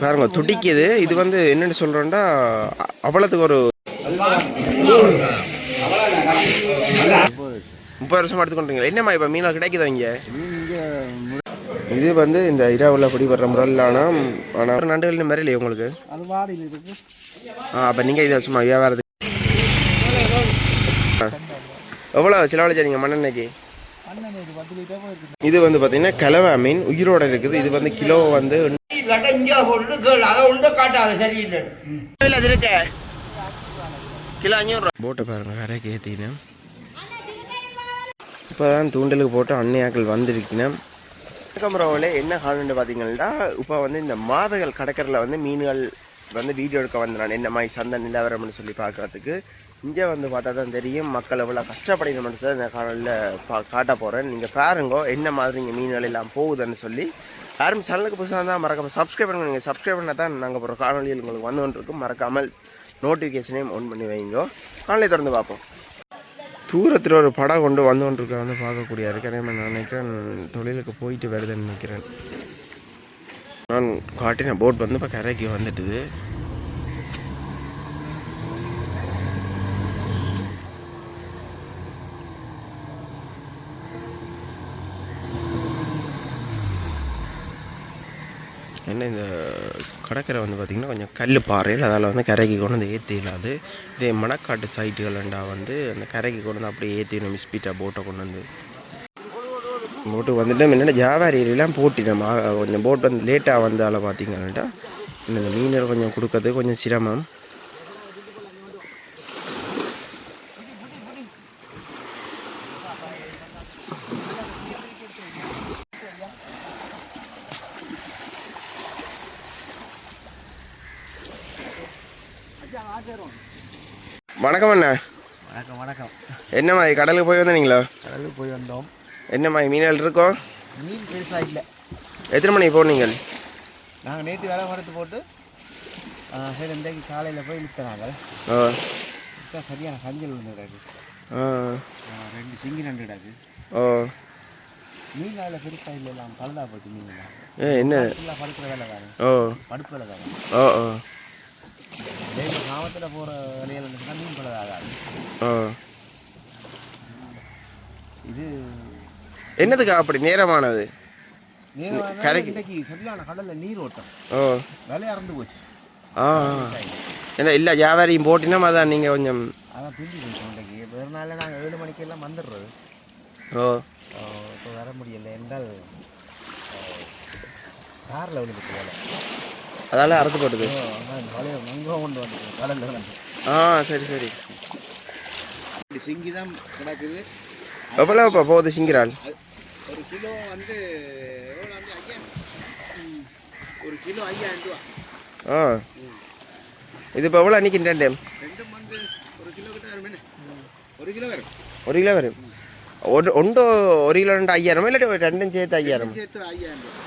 பாருங்க துடிக்குது. இது வந்து என்னன்னு சொல்றோம்னா அவ்வளவுக்கு ஒரு 30 வருஷமா எடுத்துக்கொண்டீங்க. என்னம்மா இப்போ மீனா கிடைக்குதோ இங்கே? இது வந்து இந்த இரவுல பிடிபடுற முறையிலான ஆனால் நண்டுகள் மாதிரி இல்லையா உங்களுக்கு? அப்போ நீங்கள் இதை சும்மா வியாபாரத்துக்கு எவ்வளோ செலவழிச்சா நீங்கள் மண்ணெண்ணெய்க்கு? இது வந்து பார்த்தீங்கன்னா கிழவா மீன் உயிரோட இருக்குது. இது வந்து கிலோ வந்து கிலோ 500 போட்டை பாருங்க கரைக்கு ஏற்றினா. இப்போ தான் தூண்டலுக்கு போட்டு அன்னையாக்கள் வந்திருக்கேன். கேமராவில் என்ன காரணம்னு பார்த்தீங்கன்னா இப்போ வந்து இந்த மாதகள் கடற்கரையில் வந்து மீன்கள் வந்து வீடியோ எடுக்க வந்து நான் என்ன மாதிரி சந்தை நிலவரம்னு சொல்லி பார்க்குறதுக்கு இங்கே வந்து பார்த்தா தான் தெரியும் மக்கள் எவ்வளோ கஷ்டப்படணும்னு சொல்லி இந்த காலையில் காட்ட போகிறேன். நீங்கள் பாருங்கோ என்ன மாதிரி இங்கே மீன்கள் எல்லாம் போகுதுன்னு சொல்லி. யாரும் சேனலுக்கு புதுசாக தான் மறக்காமல் சப்ஸ்கிரைப் பண்ணுங்க. நீங்கள் சப்ஸ்கிரைப் பண்ணால் தான் நாங்கள் போகிற காணொலியில் உங்களுக்கு வந்துகிட்டு மறக்காமல் நோட்டிஃபிகேஷனையும் ஆன் பண்ணி வைங்கோ. காணொலியை திறந்து பார்ப்போம். தூரத்தில் ஒரு படம் கொண்டு வந்துகிட்டு வந்து பார்க்கக்கூடிய இருக்கேன். நான் நினைக்கிறேன் தொழிலுக்கு போயிட்டு வருதுன்னு நினைக்கிறேன். நான் காட்டின போட் வந்து இப்போ கரைக்கு வந்துட்டுது. என்ன இந்த கடற்கரை வந்து பார்த்திங்கன்னா கொஞ்சம் கல் பாறையில் அதால் வந்து கரைக்கு கொண்டு வந்து ஏற்றி இல்லாது. இதே மணக்காட்டு சைட்டுகள்ண்டா வந்து அந்த கரைக்கு கொண்டு வந்து அப்படியே ஏற்றிடும். ஸ்பீட்டாக போட்டை கொண்டு வந்து போட்டு வந்துட்டு என்னென்ன ஜாவாரிலாம் போட்டினோம். கொஞ்சம் போட் வந்து லேட்டாக வந்தால் பார்த்திங்கன்னா இந்த மீன்கள் கொஞ்சம் கொடுக்கறது கொஞ்சம் சிரமம். வணக்கம் அண்ணா. வணக்கம் வணக்கம். என்ன மாதிரி கடலுக்கு போய் வந்தீங்களா? கடலுக்கு போய் வந்தோம். என்ன மாதிரி மீன்கள் இருக்கோம்? மீன் பெருசாக இல்லை. எத்தனை மணிக்கு போனீங்க? நாங்கள் நேற்று வேலை மரத்து போட்டு சரி இன்றைக்கு காலையில் போய் விட்டோம். நாங்கள் சரியான கஞ்சல் ஒன்று கிடாது. 2 சிங்கி நண்டு கிடாது. மீன் அதில் பெருசாக இல்லை. எல்லாம் பழுதா போச்சு மீன்லாம். என்ன படுக்கிற வேலை தானே. படுப்பு வேலை தானே. டெய்லி கிராமத்தில் போகிற வேலையில் இருந்துச்சுன்னா மீன் பழுது ஆகாது. இது என்னதுக்கு அப்படி நேரமானது? இன்றைக்கு சரியான கடலில் நீர் ஓட்டம் விலை இறந்து போச்சு. என்ன இல்லை வியாபாரியும் போட்டினா அதான் நீங்கள் கொஞ்சம் அதான் பிரிஞ்சு போச்சு. இன்றைக்கு வேறு நாளில் நாங்கள் 7 மணிக்கெல்லாம் வந்துடுறது. இப்போ வர முடியலை என்றால் காரில் விழுந்துட்டு வேலை அதால அறுத்து போட்டுது. கொண்டு வந்து கடலில் வந்து சரி சரி. சிங்கி தான் கிடக்குது. எவ்வளோ இப்போ போகுது சிங்கிரால்? ஒரு கிலோ வந்து எவ்வளோ வந்து 5000. ஒரு கிலோ 5000 ரூபா. இது இப்போ எவ்வளோ அன்றைக்கி ரெண்டும் வந்து ஒரு கிலோ கிட்ட வரும். 1 கிலோ வரும். 1 கிலோ வரும். ஒன்று 1 கிலோ 5000 இல்லாட்டி ரெண்டும் சேர்த்து 5000? சேர்த்து 5000 ரூபா.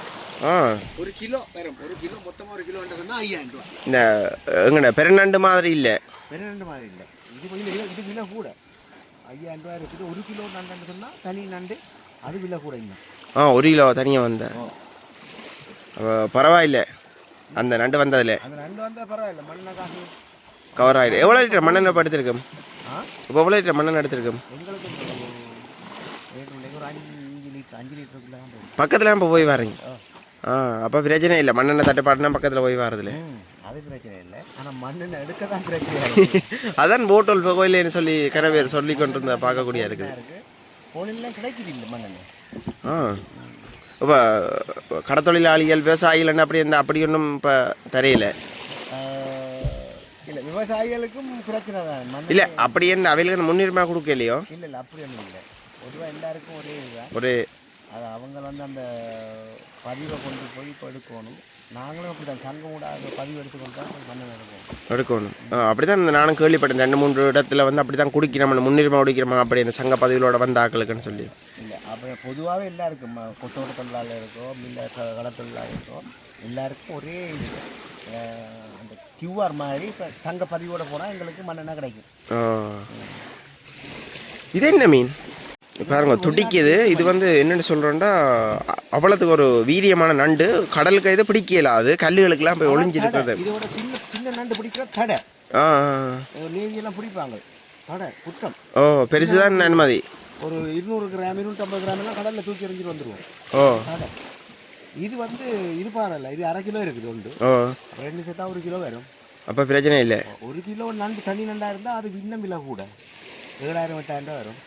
1 கிலோ வரும். 1 கிலோ மொத்தமாக 1 கிலோ சொன்னால் 5000 ரூபா. இந்த எங்கண்ணா பெருநண்டு மாதிரி இல்லை. பெருநண்டு மாதிரி இல்லை. இது கொஞ்சம் இது விலை கூட. 5000 ரூபா இருக்குது. 1 கிலோ நண்டு சொன்னால் தனி நண்டு அது விலை கூட இல்லை. 1 கிலோ தனியாக வந்தேன். பரவாயில்லை அந்த நண்டு வந்ததில்ல. அந்த நண்டு வந்தால் பரவாயில்ல. மண்ணெண்ணெய் காசு கவர் ஆகிடும். எவ்வளோ லிட்டர் மண்ணெண்ணெய் இப்போ எடுத்துருக்கோம்? இப்போ எவ்வளோ லிட்டர் மண்ணெண்ணெய் எடுத்துருக்கோம்? எங்களுக்கு ஒரு 5 லிட்டருக்குள்ள தான் போகும். பக்கத்தில் இப்போ போய் வரீங்க? அப்போ பிரச்சனை இல்லை. மண்ணெண்ணெய் தட்டுப்பாடுனா பக்கத்தில் போய் வரதில்ல. அது பிரச்சனை இல்லை. ஆனால் மண்ணெண்ணெய் எடுக்க தான் பிரச்சனை. அதான் போட்டோல் கோயில்னு சொல்லி கரவேர் சொல்லி கொண்டு இருந்தால் பார்க்கக்கூடிய இருக்குது. கோயிலெலாம் கிடைக்குது இல்லை மண்ணெண்ணெய். இப்போ கடத்தொழிலாளிகள் விவசாயிகள் அப்படி இருந்தால் அப்படி ஒன்றும் இப்போ தெரியல. இல்லை விவசாயிகளுக்கும் பிரச்சனை தான். இல்லை அப்படி என்ன அவைகளுக்கு முன்னுரிமை கொடுக்கலையோ? இல்லை அப்படி ஒன்றும் இல்லை. பொதுவாக எல்லாருக்கும் ஒரே இதுதான். ஒரு அது அவங்க வந்து அந்த பதிவை கொண்டு போய் இப்போ எடுக்கணும். நாங்களும் அப்படி தான் சங்கம் கூட பதிவு எடுத்துக்கொண்டு தான் மண்ணெண்ணெய் எடுக்கணும். அப்படி தான் நானும் கேள்விப்பட்டேன். 2-3 இடத்துல வந்து அப்படி தான் குடிக்கிறோம், முன்னுரிமை குடிக்கிறோமா அப்படி அந்த சங்க பதிவுகளோட வந்து ஆக்களுக்குன்னு சொல்லி. இல்லை அப்போ பொதுவாகவே எல்லாருக்கும் கொத்தோட தொழிலாளர் இருக்கோ இல்லை கடத்தொழிலாளர் இருக்கோ எல்லாருக்கும் ஒரே இது அந்த கியூஆர் மாதிரி இப்போ சங்க பதிவோடு போனால் எங்களுக்கு மண்ணெண்ணெய் கிடைக்கும். இது என்ன மீன்? பாருங்க துடிக்குது. இது வந்து என்னென்னு சொல்கிறோன்னா அவ்வளோத்துக்கு ஒரு வீரியமான நண்டு. கடலுக்கு இது பிடிக்கல, அது கல்லுகளுக்கெல்லாம் போய் ஒளிஞ்சிருக்கிறது. இதோட சின்ன சின்ன நண்டு பிடிக்கிற தடை. நேவியெல்லாம் பிடிப்பாங்க தடை குற்றம். ஓ பெருசுதான் நன்மதி. ஒரு 200 கிராம் 250 கிராம் எல்லாம் கடலில் தூக்கி எறிஞ்சிட்டு வந்துடுவோம். தடை இது வந்து இது பாருல, இது 1/2 கிலோ இருக்குது உண்டு. 2 சேர்த்தா 1 கிலோ வரும். அப்போ பிரச்சனை இல்லை. 1 கிலோ நண்டு தனி நண்டாக இருந்தால் அது இன்னும் விலை கூட 7,000 8,000 வரும்.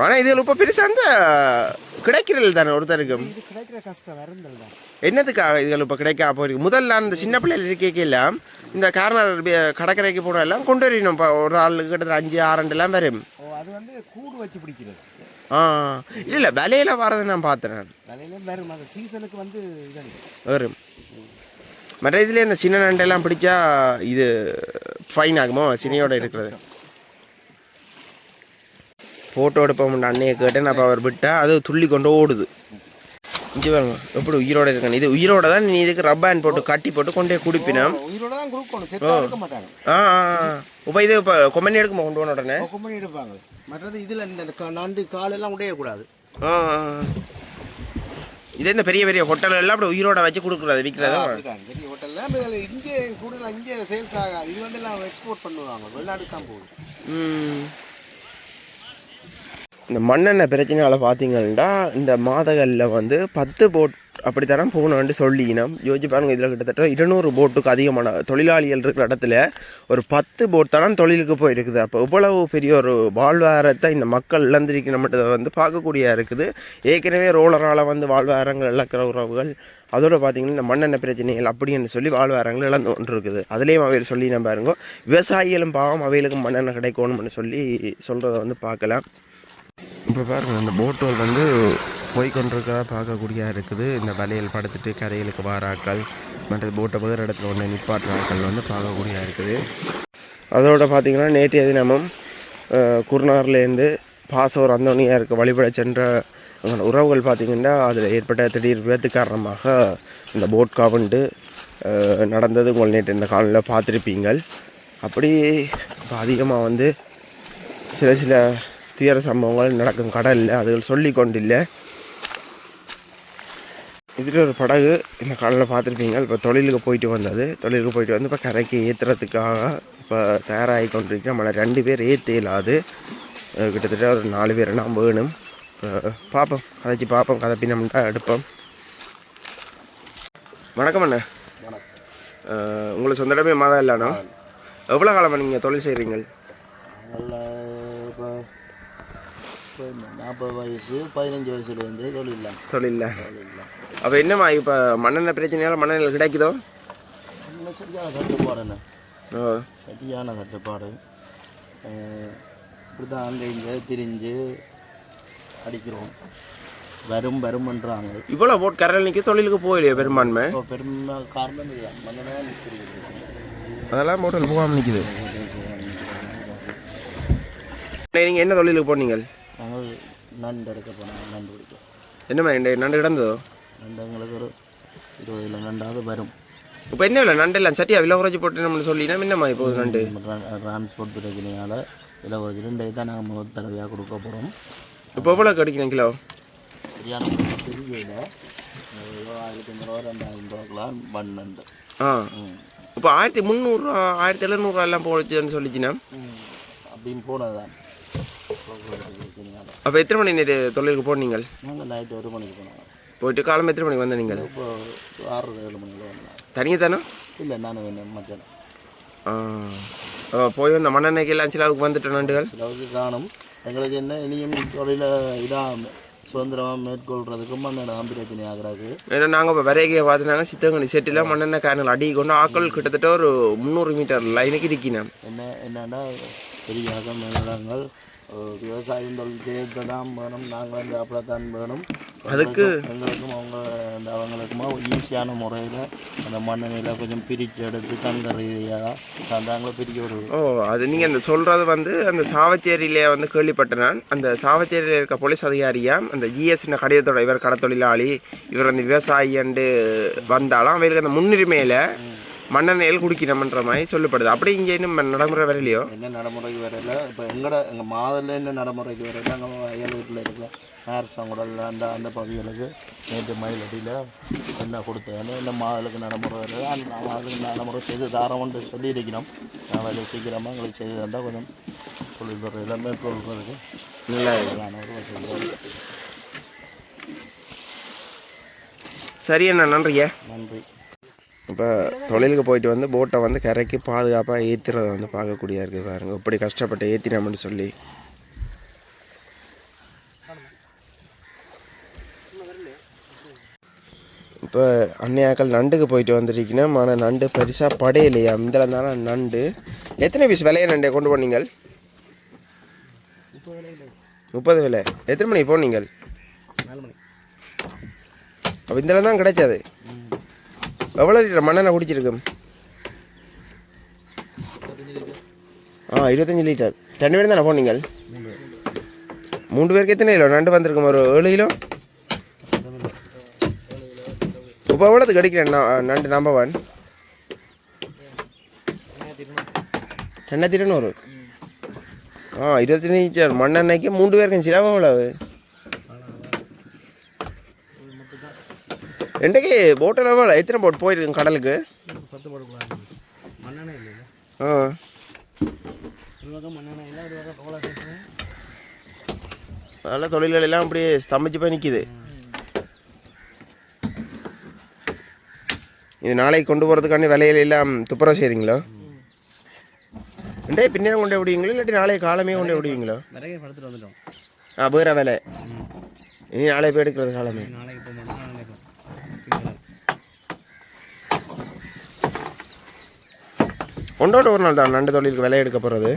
ஆனால் இது இப்போ பெருசாக அந்த கிடைக்கிறது தானே ஒருத்தருக்கு. இது கிடைக்கிற கஷ்டம் வருந்தல் தான். என்னத்துக்காக இதுகள் இப்போ கிடைக்க போயிருக்கு? முதல்ல அந்த சின்ன பிள்ளைகள் இருக்கைக்கெல்லாம் இந்த கார்னர் கடற்கரைக்கு போன எல்லாம் கொண்டு வரணும். இப்போ ஒரு ஆளுக்கு கிட்டத்தட்ட 5 6 எல்லாம் வரும். அது வந்து கூடு வச்சு பிடிக்கிறது. இல்லை விலையில வரதை நான் பார்த்தேன். விலையிலும் வரும், அந்த சீசனுக்கு வந்து வரும். மற்ற இதில் இந்த சின்ன நண்டெல்லாம் பிடிச்சா இது ஃபைன் ஆகுமோ சினையோடு இருக்கிறது? ஃபோட்டோ எடுப்போம் அன்னையை கேட்டேன். அப்போ அவர் விட்டால் அது துள்ளி கொண்டு ஓடுது. இங்கே பாருங்க எப்படி உயிரோட இருக்கானு. இது உயிரோட தான் நீ இதுக்கு ரப்பேன் போட்டு கட்டி போட்டு கொண்டே குடிப்பினோம். உயிரோட தான் கொடுக்கணும். இப்போ இது இப்போ கொம்பனி எடுக்குமா கொண்டு போன உடனே கொம்பனி எடுப்பாங்க. மற்றது இதில் இந்த நண்டு காலெல்லாம் உடையக்கூடாது. இதே இந்த பெரிய பெரிய ஹோட்டல் எல்லாம் அப்படி உயிரோட வச்சு கொடுக்குறது விற்கிறது. பெரிய ஹோட்டலில் இங்கே கூடுதலாக இங்கே சேல்ஸ் ஆகாது. இது வந்து எல்லாம் எக்ஸ்போர்ட் பண்ணுவாங்க, வெளிநாட்டுக்கு தான் போகுது. இந்த மண்ணெண்ணெய் பிரச்சனையால் பார்த்தீங்கன்னா இந்த மாதங்களில் வந்து 10 போட் அப்படித்தானே போகணும்னு சொல்லினோம். யோசிச்சு பாருங்கள், இதில் கிட்டத்தட்ட 200 போட்டுக்கு அதிகமான தொழிலாளிகள் இருக்கிற இடத்துல ஒரு 10 போட் தானே தொழிலுக்கு போயிருக்குது. அப்போ இவ்வளவு பெரிய ஒரு வாழ்வாதாரத்தை இந்த மக்கள் இழந்திருக்கணும்ன்றதை வந்து பார்க்கக்கூடிய இருக்குது. ஏற்கனவே ரோலரால் வந்து வாழ்வாதாரங்கள் இழக்கிற உறவுகள், அதோடு பார்த்திங்கன்னா இந்த மண்ணெண்ணெய் பிரச்சனைகள் அப்படின்னு சொல்லி வாழ்வாதாரங்கள் இழந்து ஒன்று இருக்குது. அதுலேயும் அவையில் சொல்லி நம்ம பாருங்க, விவசாயிகளும் பாவம் அவைகளுக்கும் மண்ணெண்ணெய் கிடைக்கணும்னு சொல்லி சொல்கிறத வந்து பார்க்கலாம். இப்போ பாருங்கள், இந்த போட்டுகள் வந்து போய்கொண்டிருக்க பார்க்கக்கூடிய இருக்குது. இந்த வலையில் படுத்துட்டு கரைகளுக்கு வாராக்கள் மற்ற போட்டை வேறு இடத்துல ஒன்று நிப்பாட்டுறாக்கள் வந்து பார்க்கக்கூடிய இருக்குது. அதோடு பார்த்திங்கன்னா நேற்றைய தினமும் குருநார்லேருந்து பாசோர் அந்தோனியாக இருக்க வழிபட சென்ற உறவுகள் பார்த்திங்கன்னா அதில் ஏற்பட்ட திடீர் விபத்து காரணமாக இந்த போட் கவுண்டு நடந்தது உங்கள் நேற்று இந்த காலையில் பார்த்துருப்பீங்கள். அப்படி இப்போ அதிகமாக வந்து சில துயர சம்பவங்கள் நடக்கும் கடலில், அதுகள் சொல்லி கொண்டில்லை. இதில் ஒரு படகு இந்த கடலில் பார்த்துருப்பீங்க. இப்போ தொழிலுக்கு போயிட்டு வந்தது. தொழிலுக்கு போயிட்டு வந்து இப்போ கரைக்கு ஏற்றுறதுக்காக இப்போ தயாராகி கொண்டிருக்கேன். நம்மளை 2 பேர் ஏற்ற இல்லாது, கிட்டத்தட்ட ஒரு 4 பேர் நான் வேணும். பார்ப்போம், கதைச்சி பார்ப்போம், கதை பின்னம்ட்டா எடுப்போம். வணக்கம் அண்ணா. உங்களுக்கு சொந்த இடமே மாதம் இல்லைண்ணா? எவ்வளோ காலமாக நீங்கள் தொழில் செய்கிறீங்க? 40 வயசு 15 வயசுலேருந்து தொழில். அப்போ என்னம்மா இப்போ மண்ணெண்ணெய் பிரச்சனையால் மண்ணெண்ணெய் கிடைக்குதோ? சரியான கட்டுப்பாடுண்ணே. சரியான கட்டுப்பாடு. இப்படி தான் அங்கே இங்கே திரிஞ்சு அடிக்கிறோம். வரும்ன்றாங்க. இவ்வளோ போட் கரையில் நிற்க தொழிலுக்கு போயிலையே பெரும்பான்மை. காரணம் மண்ணெண்ணெய் நிற்கிறது. அதெல்லாம் போட்டில் போகாமல் நிற்குது. நீங்கள் என்ன தொழிலுக்கு போனீங்க? நாங்கள் நண்டு எடுக்க போனோம். நண்டு பிடிக்கும். என்ன மாதிரி நண்டு கிடந்ததோ? நண்டு எங்களுக்கு ஒரு 20 நண்டாவது வரும். இப்போ என்ன இல்லை நண்டெல்லாம் சட்டியா விலை குறைச்சி போட்டு நம்மளை சொல்லினா என்னம்மா இப்போது நண்டு டிரான்ஸ்போர்ட் பிரச்சனையால் விலை குறைச்சி 2 தான் நாங்கள் முதல் தடவையாக கொடுக்க போகிறோம். இப்போ எவ்வளோ கிடைக்கணும் கிலோ? சரியான தெரியல. 1500 2000 மண் நண்டு. இப்போ 1300 1700 எல்லாம் போச்சுன்னு சொல்லிச்சுன்னா அப்படின்னு போனதுதான். அப்போ எத்தனை மணி நேற்று தொழிலுக்கு போனீங்க? நாங்கள் நைட்டு 1 மணிக்கு போனோம். போயிட்டு காலம் எத்தனை மணிக்கு வந்த நீங்கள்? இப்போ 6-7 மணிக்கு வந்தோம். தனியாக தானே? இல்லை, நானும் வேணும் மச்சான். போய் வந்த மண்ணெண்ணெய்க்கு எல்லாம் சிலாவுக்கு வந்துட்டோம். நண்டுகள் சிலாவுக்கு காணும். எங்களுக்கு என்ன இனியும் தொழில இதாக சுதந்திரமாக மேற்கொள்றதுக்கு மண்ணெண்ணெய் தான் பிரச்சனை ஆகிறாது. ஏன்னா நாங்கள் இப்போ வரைகையை பார்த்துனாங்க சித்தங்கனி செட்டில் மண்ணெண்ணெய் கேனல் அடி கொண்டு ஆக்கள் கிட்டத்தட்ட ஒரு 300 மீட்டர் லைனுக்கு இருக்கணும். என்னன்னா பெரிய மேலங்கள் விவசாயம் தொழில் செய்ய தான் வேணும். நாங்கள் வந்து அப்படித்தான் வேணும். அதுக்கு எங்களுக்கும் அவங்களுக்குமா ஈஸியான முறையில் அந்த மண்ணெண்ணையில் கொஞ்சம் பிரித்து எடுத்து சங்க ரீதியாக நாங்களும் பெரிய ஒரு அது நீங்கள் அந்த சொல்கிறது வந்து அந்த சாவச்சேரியிலே வந்து கேள்விப்பட்டேன் நான். அந்த சாவச்சேரியில் இருக்க போலீஸ் அதிகாரியாக அந்த ஜிஎஸ்ன கடிதத்தோட இவர் கடத்தொழிலாளி, இவர் வந்து விவசாயி வந்தாலும் அவங்களுக்கு அந்த முன்னுரிமையில் மண்ணெண்ணெயில் குடிக்கணும்ன்ற மாதிரி சொல்லப்படுது. அப்படி இங்கே இன்னும் நடைமுறை வரலையோ? என்ன நடைமுறைக்கு வரையில இப்போ எங்கள் மாதத்தில் என்ன நடைமுறைக்கு வரையில அங்கே அயல் வீட்டில் இருக்கிற நேரசங்குடல் அந்த பகுதிகளுக்கு நேற்று மயிலடியில் என்ன கொடுத்தேன்னு இந்த மாதலுக்கு நடைமுறை வரையில அந்த மாதலுக்கு நடைமுறை செய்து தாரம்னு சொல்லியிருக்கணும். வேலை சீக்கிரமாக எங்களுக்கு செய்து தந்தால் கொஞ்சம் தொழில்துறையில் மேற்கொள்வதற்கு நல்லா ஒரு வசதி. சரி அண்ணா, நன்றிங்க. நன்றி. இப்போ தொழிலுக்கு போயிட்டு வந்து போட்டை வந்து கரைக்கு பாதுகாப்பாக ஏற்றுறதை வந்து பார்க்கக்கூடியா இருக்குது பாருங்க. இப்படி கஷ்டப்பட்டு ஏற்றினோம்னு சொல்லி இப்போ அன்னையாக்கள் நண்டுக்கு போயிட்டு வந்துருக்கீங்கன்னா, ஆனால் நண்டு பெருசாக படையிலையா இந்த தானே நண்டு. எத்தனை பீஸ் விலையை நண்டை கொண்டு போனீங்கள்? 30 விலை. எத்தனை மணிக்கு போனீங்கள்? 4 மணி. அப்போ இந்த தான் கிடைச்சாது. எவ்வளோ லிட்டர் மண்ணெண்ணெய் குடிச்சிருக்கும்? 25 லிட்டர். 2 பேர் தானே போனீங்கள்? 3 பேருக்கு எத்தனை கிலோ நண்டு வந்திருக்கும்? ஒரு 7 கிலோ. இப்போ எவ்வளோது கிடைக்கிறேன் நண்டு நம்பர் 1? 2200. 25 லிட்டர் மண்ணெண்ணெய்க்கு 3 பேருக்கு செலவு எவ்வளவு? இன்றைக்கு போட்டில் எவ்வளோ எத்தனை போட் போயிருக்குங்க கடலுக்கு? 10 போட்டுக்கலாம். மண்ணெண்ணெய் இல்லை. மண்ணெண்ணெய் இல்லை. நல்ல தொழில்கள் எல்லாம் அப்படியே ஸ்தம்பிச்சு போய் நிற்கிது. இது நாளைக்கு கொண்டு போகிறதுக்காண்டி விலையில எல்லாம் துப்புரவு செய்கிறீங்களோ? இன்றைய பின்னேரம் கொண்டு விடுவீங்களோ இல்லாட்டி நாளைய காலமே கொண்டு விடுவீங்களோ? நிறைய படுத்துட்டு வந்துட்டோம். வேறு வேலை இனி நாளைக்கு போய் எடுக்கிறது காலமே. நாளைக்கு போக மாட்டோம். ஒன்றோட ஒரு நாள் தான் நண்டு தொழிலுக்கு விலை எடுக்க போகிறது.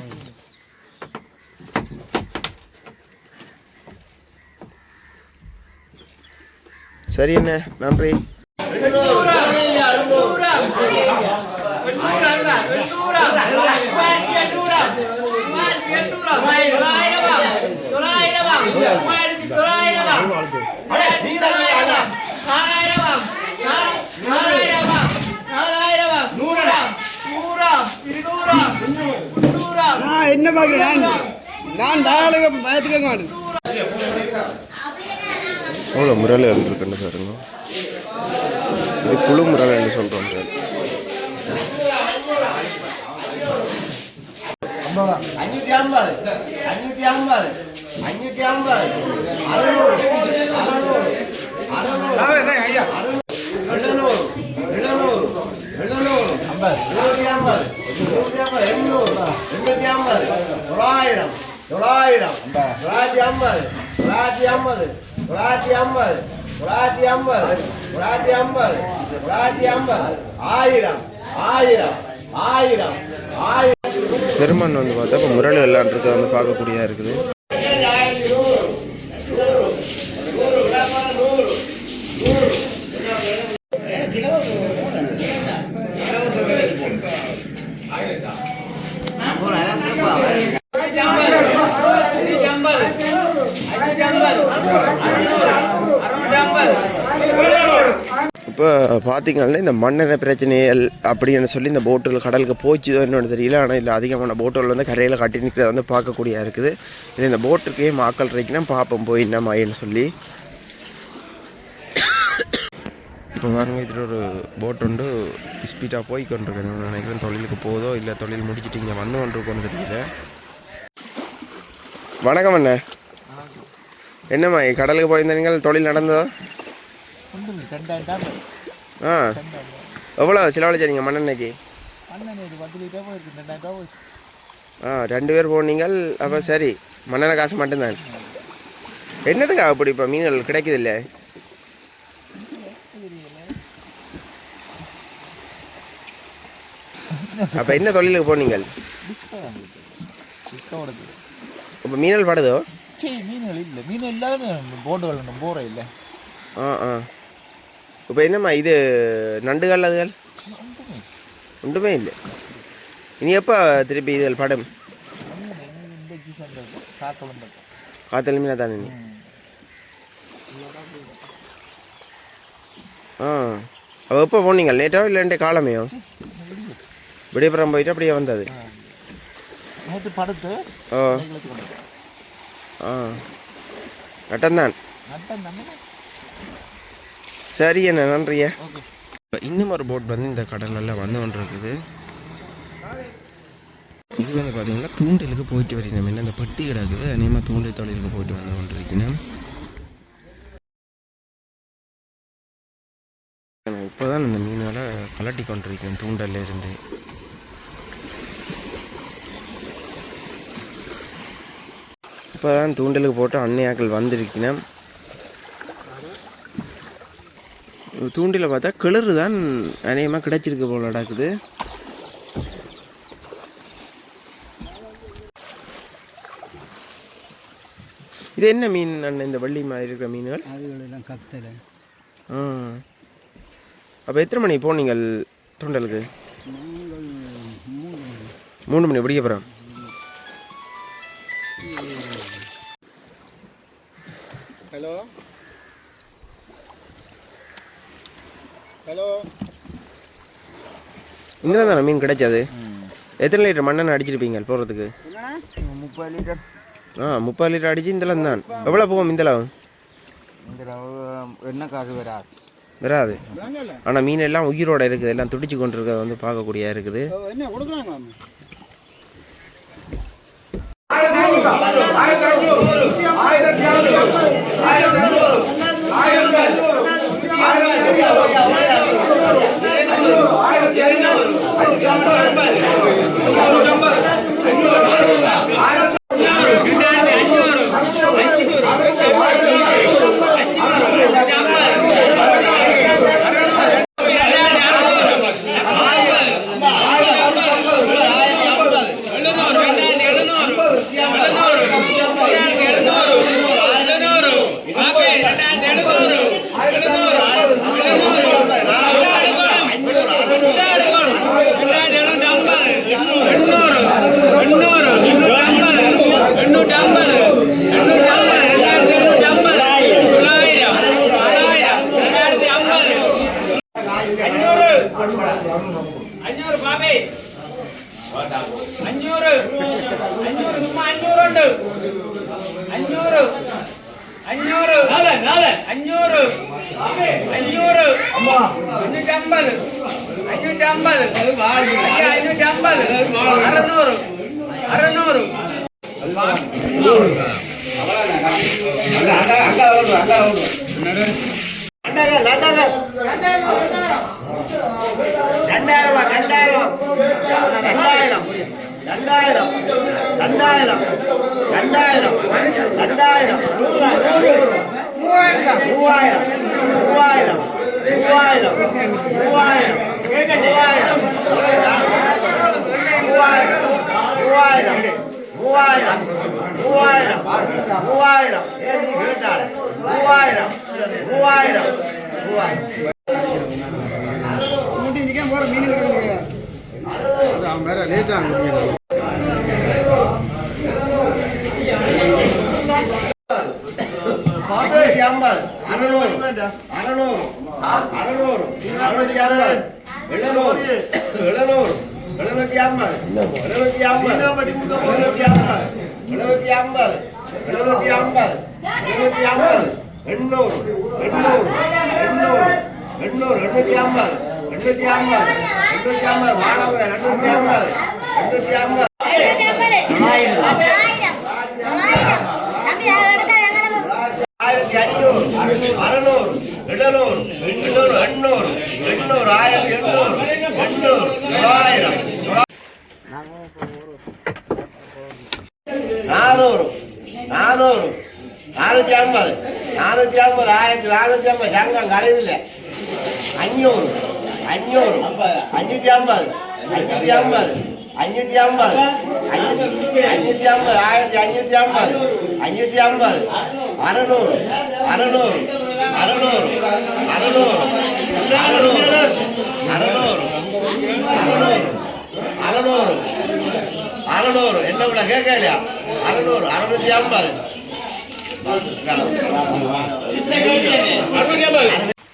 சரி அண்ணே, நன்றி. என்ன பார்க்கிறேன் நான் தாராளமாக பயத்துக்க மாட்டேன். அவ்வளோ முரல் இருக்குன்னு பாருங்க. இது குழு முரல் சொல்கிறோம் சார். 1000 பெருமண் வந்து பார்த்தா இப்போ முரல் விளாண்டுறது வந்து பார்க்கக்கூடியதாக இருக்குது. இப்போ பார்த்தீங்கன்னா இந்த மண்ணெண்ணெய் பிரச்சனைகள் அப்படின்னு சொல்லி இந்த போட்டுகள் கடலுக்கு போச்சுதோ என்னோட தெரியல. ஆனால் இல்லை அதிகமான போட்டுகள் வந்து கரையில் கட்டி நிற்கிறத வந்து பார்க்கக்கூடியா இருக்குது. இல்லை இந்த போட்டுக்கே மாக்கள் இருக்குன்னா பார்ப்போம் போய் என்ன மாயின்னு சொல்லி. இப்போ பாருங்க, இதில் ஒரு போட் உண்டு ஸ்பீடாக போய் கொண்டிருக்கேன். நினைக்கிறேன் தொழிலுக்கு போதோ இல்லை தொழில் முடிச்சுட்டு இங்கே வந்து கொண்டிருக்கோன்னு தெரியல. வணக்கம் அண்ணே. என்னம்மா கடலுக்கு போயிருந்தீங்க, தொழில் நடந்ததோ? எவ்வளோ செலவழிச்சீங்க மண்ணெண்ணெய்க்கு? 2 பேர் போனீங்கள். அப்போ சரி, மண்ணெண்ணெய் காசு மட்டும்தான். என்னதுக்கா அப்படி இப்போ மீன்கள் கிடைக்குது இல்லை? அப்போ என்ன தொழிலுக்கு போனீங்கள்? இப்போ மீனல் படுதோ? மீன்கள் இல்லை, மீன் இல்லாத போட்டுகள் போகிற இல்லை. இப்போ என்னம்மா இது நண்டுகள் அதுகள் ஒன்றுமே இல்லை. இனி எப்போ திருப்பி இதுகள் படம்? காத்தல் மீனா தானே நீ? அப்போ எப்போ போனீங்க? லேட்டோ இல்லைன்ட்டு காலமையோ? விடைபுறம் போயிட்டு அப்படியே வந்தது. நேற்று படுத்து ஓ ஆ நட்டம்தான். சரி என்ன நன்றியா. இன்னும் ஒரு போட் வந்து இந்த கடலெல்லாம் வந்து கொண்டு இருக்குது. இது வந்து பார்த்தீங்கன்னா தூண்டலுக்கு போயிட்டு வரணும். என்ன இந்த பட்டி கிடக்குது அநேகமாக தூண்டல் தொழிலுக்கு போயிட்டு வந்து கொண்டு இருக்கணும். இப்போ தான் இந்த மீன்களை கலட்டி கொண்டிருக்கேன் தூண்டல்ல இருந்து. இப்போ தான் தூண்டலுக்கு போட்டு அன்னையாக்கள் வந்திருக்கணும். தூண்டில் பார்த்தா கிளறு தான் அநேகமாக கிடைச்சிருக்கு போல நடக்குது. இது என்ன மீன் அண்ணன் இந்த வள்ளி மாதிரி இருக்கிற மீன்கள்? அதுகளெல்லாம் கத்தலை. ஆ அப்போ எத்தனை மணி போனீங்கள் தூண்டலுக்கு? 3 மணி பிடிக்க போகிறோம். ஹலோ ஹலோ இங்கே தானே மீன் கிடைச்சாது. எத்தனை லிட்டர் மண்ணெண்ணெய் அடிச்சிருப்பீங்க போகிறதுக்கு? 30 லிட்டர். 30 லிட்டர் அடிச்சு இந்தளம் தான். எவ்வளோ போவோம் இந்தளவு? என்ன காசு வராது. ஆனால் மீன் எல்லாம் உயிரோட இருக்குது, எல்லாம் துடிச்சு கொண்டு இருக்கிறத வந்து பார்க்கக்கூடியா இருக்குது. என்ன கொடுக்குறாங்க?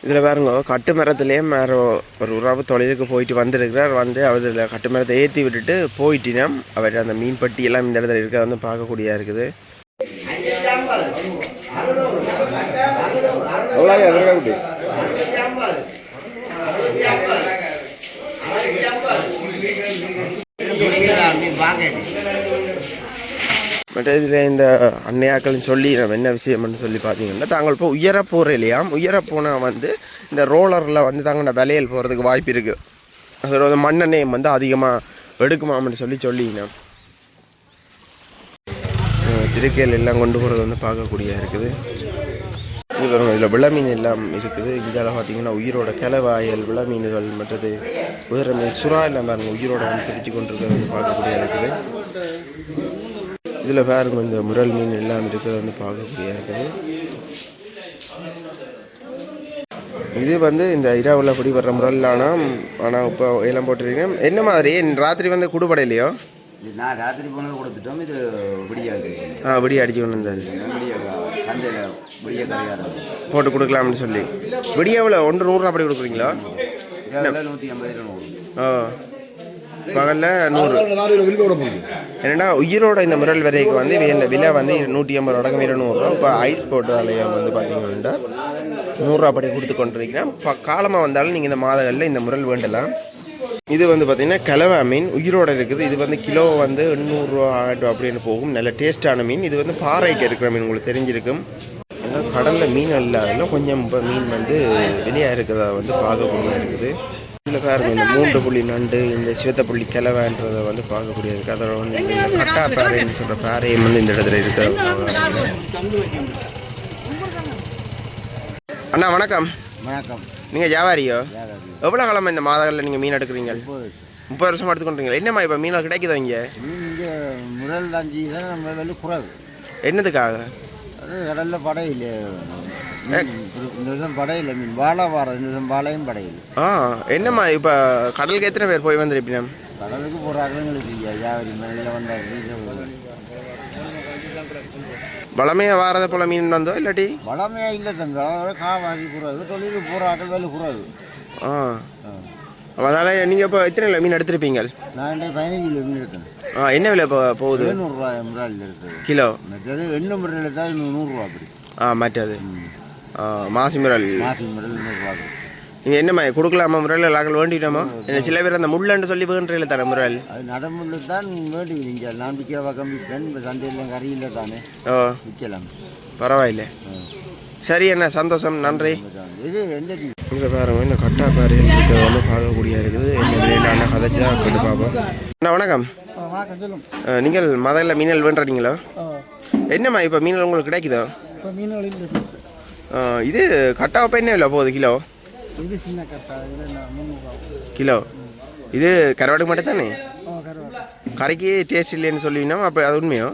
இதில் பாருங்க கட்டு மரத்துலேயே வேறு ஒரு உறவு தொழிலுக்கு போயிட்டு வந்திருக்கிறார். வந்து அவர் கட்டு மரத்தை ஏற்றி விட்டுட்டு போயிட்டினா அவர் அந்த மீன் பட்டி எல்லாம் இந்த இடத்துல இருக்கிறத வந்து பார்க்கக்கூடியா இருக்குது. பட் இதில் இந்த அன்னையாக்கள்னு சொல்லி நம்ம என்ன விஷயம்னு சொல்லி பார்த்தீங்கன்னா தாங்கள் இப்போ உயர போகிற இல்லையாம். உயர போனால் வந்து இந்த ரோலரில் வந்து தாங்க வளையல் போகிறதுக்கு வாய்ப்பு இருக்குது. அதோட வந்து மண்ணெண்ணெயம் வந்து அதிகமாக எடுக்குமாம்னு சொல்லிங்கன்னா திருக்கையில் எல்லாம் கொண்டு போகிறது வந்து பார்க்கக்கூடிய இருக்குது. இது பாருங்கள் இதில் விளமீன் எல்லாம் இருக்குது. இதில் பார்த்தீங்கன்னா உயிரோட கிளவாயல் விளமீன்கள் மற்றது வேறு மீன் சுறா எல்லாம் பாருங்கள் உயிரோட வந்து பிரித்து கொண்டு இருக்கிறது வந்து பார்க்கக்கூடிய இருக்குது. இதில் பாருங்க இந்த முரல் மீன் எல்லாம் இருக்கிறது வந்து பார்க்கக்கூடிய இருக்குது. இது வந்து இந்த இரவில் படி வர்ற முரல் ஆனால் இப்போ எல்லாம் போட்டுருக்கீங்க. என்ன மாதிரி ராத்திரி வந்து குடுபடையிலையோ நான் ராத்திரி போனது கொடுத்துட்டோம். இது விடியாது விடிய அடிச்சு கொண்டு வந்தது சந்தையில் விடிய கரையாது போட்டு கொடுக்கலாம்னு சொல்லி விடியாவில் 100 அப்படி கொடுக்குறீங்களா? 150 பகலில் 100 என்னடா உயிரோட இந்த முரல் வரைக்கும் வந்து விலை வந்து 150 ரூபா 200. இப்போ ஐஸ் போட்டு அலையம் வந்து பார்த்தீங்கன்னா 100 அப்படி கொடுத்து கொண்டிருக்கிறேன். காலமாக வந்தாலும் நீங்கள் இந்த மாதங்களில் இந்த முரல் வேண்டலாம். இது வந்து பார்த்திங்கன்னா கிளவா மீன் உயிரோடு இருக்குது. இது வந்து கிலோ வந்து 800 ரூபா 1000 ரூபா அப்படின்னு போகும். நல்ல டேஸ்ட்டான மீன். இது வந்து பாறைக்கு இருக்கிற மீன் உங்களுக்கு தெரிஞ்சிருக்கும். ஏன்னா கடலில் மீன் இல்லாதனால கொஞ்சம் இப்போ மீன் வந்து வெளியாக இருக்கிறத வந்து பார்க்கக்கூடிய இருக்குது. இதில் பாருங்க இந்த 3 புள்ளி நண்டு இந்த சிவத்தப்புள்ளி கிளவான்றதை வந்து பார்க்கக்கூடிய இருக்குது. அதோட வந்து இந்த கட்டா பாறைன்னு சொல்கிற பாறையும் வந்து இந்த இடத்துல இருக்குது. அண்ணா வணக்கம். வணக்கம். நீங்கள் வியாபாரியோ? எவ்வளோ காலமாக இந்த மாதங்களில் நீங்கள் மீன் எடுக்கிறீங்க? 30 வருஷமாக எடுத்துக்கொண்டீங்களா? என்னம்மா இப்போ மீன் கிடைக்குதோ இங்கே? இங்கே முரல் தாஞ்சி தான் நம்ம வெளியே குறைவு. என்னதுக்காக? அது கடலில் படையில் இந்த விதம் படையில் மீன் வாழை வாரம் இந்த விதம் வாழையும் படையில். என்னம்மா இப்போ கடலுக்கு எத்தனை பேர் போய் வந்துருப்பீங்க? கடலுக்கு போகிறாங்க எங்களுக்கு வியாபாரி மேலே வந்தாங்க. வளமையாக வாரத போல மீன் வந்தோ இல்லாட்டி? வளமையாக இல்லை தங்க காவாதி குறைவு தொழிலுக்கு போகிறாங்க வேலை குறைவு. அதனால் நீங்கள் இப்போ எத்தனை மீன் எடுத்துருப்பீங்க? நான் 15 கிலோ மீன் எடுத்தேன். என்ன விலை இப்போ போகுது? 700 ரூபா முறால் இருக்குது கிலோ. மற்றது எண்ணெய் முறையில் எடுத்தால் 100 ரூபா அப்படி. மற்றது மாசி முரல் 100 ரூபா. நீங்கள் என்னம்மா கொடுக்கலாமா முரல் எல்லாக்கள் வேண்டிட்டோமா? என்ன சில பேர் அந்த முள்ளன்னு சொல்லி வேண்டுறீங்கள தானே முரல்? அது நடமுள்ளு தான் வேண்டுவீங்க. நான் விற்கிற பக்கம் விற்பேன். இப்போ சந்தையில் கறியில் தானே விற்கலாம். பரவாயில்லை. சரி அண்ணா சந்தோஷம் நன்றி. இது எந்த இங்கே பாருங்க இந்த கட்டா பாறையில் இருக்கிறது வந்து பார்க்கக்கூடிய இருக்குது. என்ன விளையாட கதைச்சா கொண்டு பார்ப்போம். அண்ணா வணக்கம். நீங்கள் மதையில் மீனல் வேண்டுறீங்களோ? என்னம்மா இப்போ மீனல் உங்களுக்கு கிடைக்குதோ? இது கட்டாவை என்ன இல்லை போகுது கிலோ? இது சின்ன கட்டா இது 300 கிலோ. இது கருவாடு மட்டும் தானே? கறிக்கு டேஸ்ட் இல்லைன்னு சொல்லினோம். அப்போ அது உண்மையோ?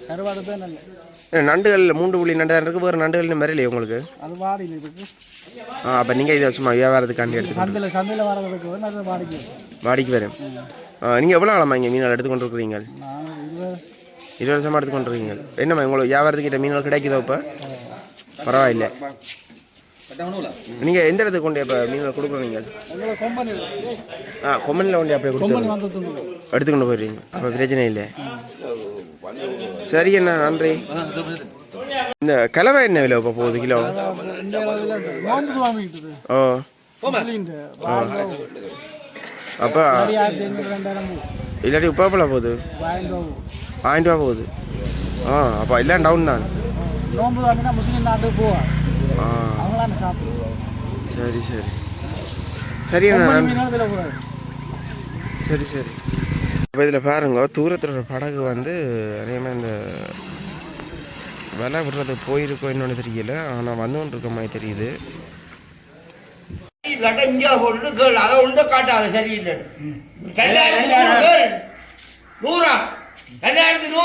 கருவாடு தான் நல்ல. நண்டுகள் 3 புள்ளி நண்டு இருக்குது. வேறு நண்டுகள் மாதிரி இல்லையா உங்களுக்கு? அது வாடியில் இருக்கு. அப்போ நீங்கள் இதை சும்மா வியாபாரத்துக்காண்டி எடுத்து சந்தையில் வரதுக்கு நல்ல வாடிக்கு வரும். நீங்கள் எவ்வளோ காலமாக இங்கே மீன்கள் எடுத்துக்கொண்டு இருக்கிறீங்க? 20 வருஷமாக எடுத்துக்கொண்டு இருக்கீங்க. என்னம்மா உங்களுக்கு வியாபாரத்துக்கிட்ட மீன்கள் கிடைக்குதோ இப்போ? பரவாயில்லை. நீங்கள் எந்த இடத்துக்கு கொண்டு இப்போ மீன்கள் கொடுக்குறீங்க? கொம்பனில் கொண்டு அப்படியே கொடுத்து எடுத்துக்கொண்டு போயிடுறீங்க. அப்போ பிரச்சனை இல்லை. சரி அண்ணா நன்றி. இந்த கிழமை என்ன விலை இப்போ போகுது கிலோ? அப்போ இல்லாட்டி உப்பா போகுது 1000 ரூபா போகுது. அப்போ எல்லாம் டவுன் தான். சரி சரி சரி அண்ணா சரி சரி. இப்போ இதில் பாருங்க தூரத்தில் படகு வந்து அதே மாதிரி இந்த விலை விடுறது போயிருக்கோம் என்னன்னு தெரியல. ஆனால் வந்து கொண்டு இருக்க மாதிரி தெரியுது. இங்கே போட்டு கேள் அதை ஒன்று காட்டாத சரியில்லை. 2100 100 2100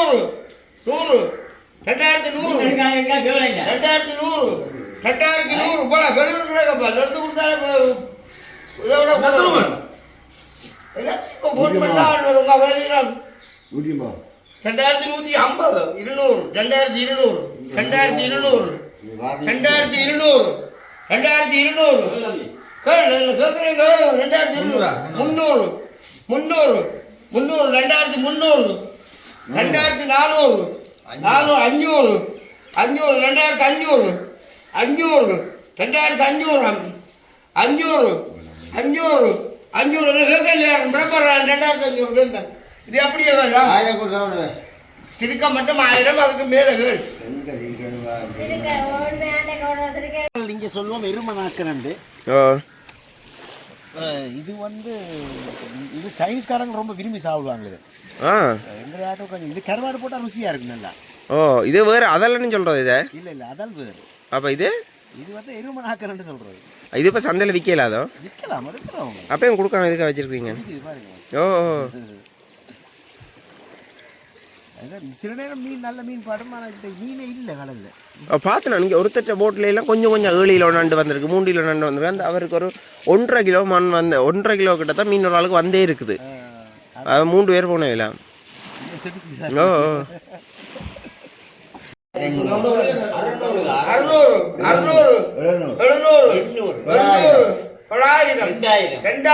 100 2100 2100 போல கழுவுப்பா நடந்து கொடுத்தாலே இதை விட போட்டு பண்ணால் உங்க வேலையிலாம் 2150 200 2200 2200 2200 2200 கேட்குறேன் 2300 300 300 2300 2400 500 500 2500 500 2500 500 500 கேட்கலையா பிரபர் 2500 வேண்டாம் இது அப்படியே வேண்டாம் திருக்க மட்டும் 1000 அதுக்கு மேலே கேள் இங்கே சொல்லுவோம் எருமநாக்கனண்டு ஓ இது வந்து இது சைனீஸ்காரங்க ரொம்ப விரும்பி சாப்பிடுவாங்க இது ஆ எங்கள் ஆட்டம் கொஞ்சம் இது கருவாடு போட்டால் ருசியாக இருக்கும் நல்லா ஓ இது வேறு அதெல்லாம் சொல்கிறது இதை இல்லை அதல் வேறு அப்போ இது இது வந்து எருமநாக்கனண்டு சொல்கிறது இது இப்போ சந்தையில் விற்கலாதோ விற்கலாம் இருக்கிறவங்க அப்பயும் கொடுக்காம எதுக்காக வச்சுருக்கீங்க இது பாருங்க ஓ சில நேரம் மீன் நல்ல மீன் பாடும் ஆனால் இந்த மீனே இல்லை கடலில் பார்த்தேன் நீங்கள் ஒருத்தட்ட போட்டில் எல்லாம் கொஞ்சம் கொஞ்சம் 7 கிலோ நண்டு வந்திருக்கு 3 கிலோ நண்டு வந்திருக்கு அந்த அவருக்கு ஒரு 1.5 கிலோ மண் வந்து 1.5 கிலோ கிட்ட தான் மீன் ஒரு ஆளுக்கு வந்தே இருக்குது அது 3 பேர் போனவைலாம் ஓ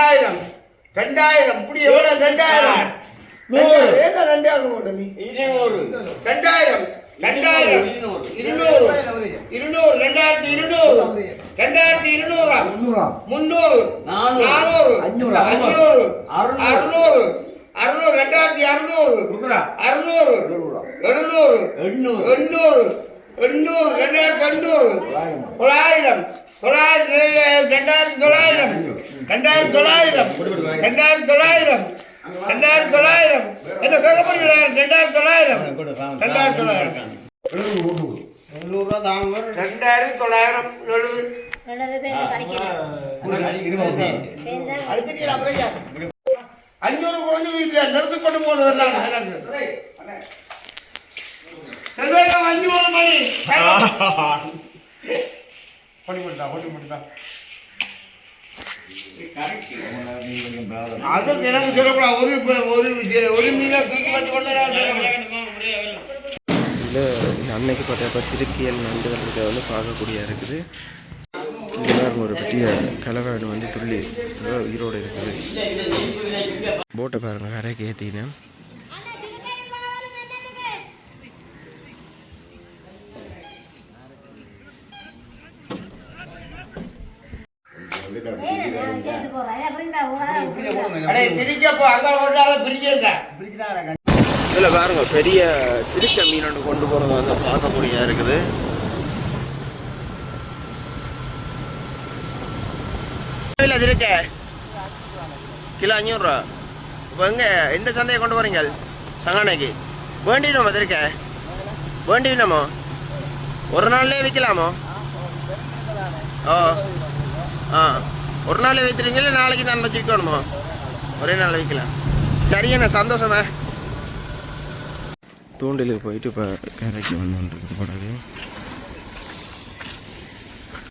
2000 இப்படி எவ்வளோ 2000 2000 போட்ட நீ 2000 2200 300 400 500 600 2600 என்ன கேட்க போறீங்களா 2900 தாங்க 2900 500 குறைஞ்சு வீட்டில் நிறுத்து கொண்டு போடுவேன் எனக்கு 5 மணி அது எனக்கு சொல்லக்கூடாது ஒரு மீனை தூக்கி வச்சு கொண்டு இதில் அன்னைக்கு பார்த்தப்ப திருக்கியல் நண்டுகள் வந்து பார்க்கக்கூடிய இருக்குது இங்கே ஒரு பெரிய கலவாடு வந்து துள்ளி உயிரோடு இருக்குது போட்டை பாருங்கள் கரைக்கு ஏற்றினேன் இதில் பாருங்க பெரிய திருக்க மீன் ஒன்று கொண்டு போகிறது வந்து பார்க்கக்கூடிய இருக்குது திருக்க கிலோ 500 ரூபா இப்போ எங்கே எந்த சந்தையை கொண்டு போகிறீங்க சங்கானைக்கு வேண்டினோமா திருக்க வேண்டினோமோ ஒரு நாள்லேயே விற்கலாமோ ஓ ஆ ஒரு நாள் வைத்துருவீங்களா நாளைக்கு தான் வச்சு விற்கணுமோ ஒரே நாள் வைக்கலாம் சரிண்ணா சந்தோஷமா தூண்டிலுக்கு போயிட்டு இப்போ கரைக்கு வந்துருக்கு போடாது